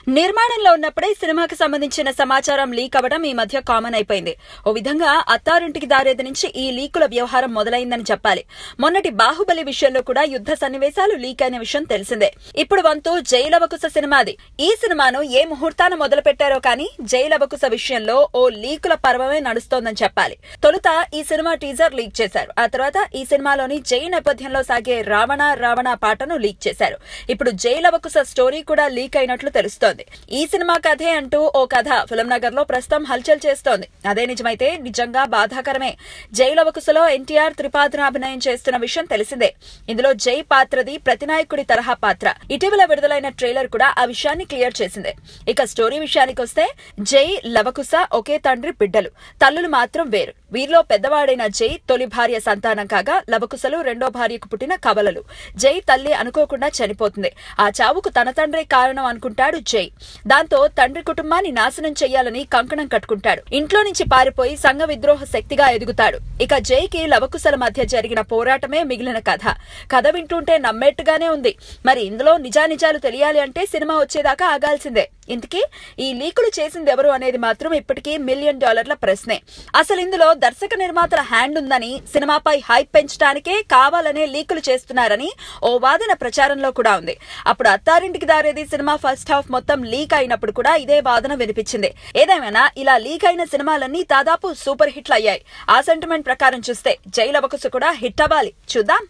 నిర్మాణంలో ఉన్నప్పుడే సినిమాకి సంబంధించిన సమాచారం లీక్ అవ్వడం ఈ మధ్య కామన్ అయిపోయింది. ఓ విధంగా అత్తారింటికి దారేది నుంచి ఈ లీకుల వ్యవహారం మొదలైందని చెప్పాలి. మొన్నటి బాహుబలి విషయంలో కూడా యుద్ధ సన్నివేశాలు లీక్ అయిన విషయం తెలిసిందే. ఇప్పుడు వంతు జై లవకుశ సినిమాది. ఈ సినిమాను ఏ ముహూర్తాన మొదలు పెట్టారో కానీ జై లవకుశ విషయంలో ఓ లీకుల పర్వమే నడుస్తోందని చెప్పాలి. తొలుత ఈ సినిమా టీజర్ లీక్ చేశారు. ఆ తర్వాత ఈ సినిమాలోని జై నేపథ్యంలో సాగే రావణ రావణ పాటను లీక్ చేశారు. ఇప్పుడు జై లవకుశ స్టోరీ కూడా లీక్ అయినట్లు తెలుస్తోంది. ఈ సినిమా కథే అంటూ ఓ కథ ఫిల్మ్ నగర్ లో ప్రస్తుతం హల్చల్ చేస్తోంది. అదే నిజమైతే నిజంగా బాధాకరమే. జై లవకుశలో ఎన్టీఆర్ త్రిపాదిన అభినయం చేస్తున్న విషయం తెలిసిందే. ఇందులో జై పాత్రది ప్రతినాయకుడి తరహా పాత్ర. ఇటీవల విడుదలైన ట్రైలర్ కూడా ఆ విషయాన్ని క్లియర్ చేసిందే. ఇక స్టోరీ విషయానికి వస్తే జై లవకుశ ఒకే తండ్రి బిడ్డలు, తల్లులు మాత్రం వేరు. వీరిలో పెద్దవాడైన జై తొలి భార్య సంతానం కాగా లవకుశలు రెండో భార్యకు పుట్టిన కవలలు. జై తల్లి అనుకోకుండా చనిపోతుంది. ఆ చావుకు తన తండ్రే కారణం అనుకుంటాడు జై. దాంతో తండ్రి కుటుంబాన్ని నాశనం చెయ్యాలని కంకణం కట్టుకుంటాడు. ఇంట్లో నుంచి పారిపోయి సంఘ విద్రోహ శక్తిగా ఎదుగుతాడు. ఇక జైకి లవకుశల మధ్య జరిగిన పోరాటమే మిగిలిన కథ. కథ వింటుంటే నమ్మేట్టుగానే ఉంది. మరి ఇందులో నిజానిజాలు తెలియాలి అంటే సినిమా వచ్చేదాకా ఆగాల్సిందే. ఇంతకీ ఈ లీకులు చేసింది ఎవరు అనేది మాత్రం ఇప్పటికీ $1 మిలియన్ ప్రశ్నే. అసలు ఇందులో దర్శక నిర్మాతల హ్యాండ్ ఉందని, సినిమాపై హైప్ పెంచడానికే కావాలనే లీకులు చేస్తున్నారని ఓ వాదన ప్రచారంలో కూడా ఉంది. అప్పుడు Attarintiki Daredi cinema first half మొత్తం లీక్ అయినప్పుడు కూడా ఇదే వాదన వినిపించింది. ఏదేమైనా ఇలా లీక్ అయిన సినిమాలన్నీ దాదాపు సూపర్ హిట్లు అయ్యాయి. ఆ సెంటిమెంట్ ప్రకారం చూస్తే జై లవకుశ కూడా హిట్ అవ్వాలి. చూద్దాం.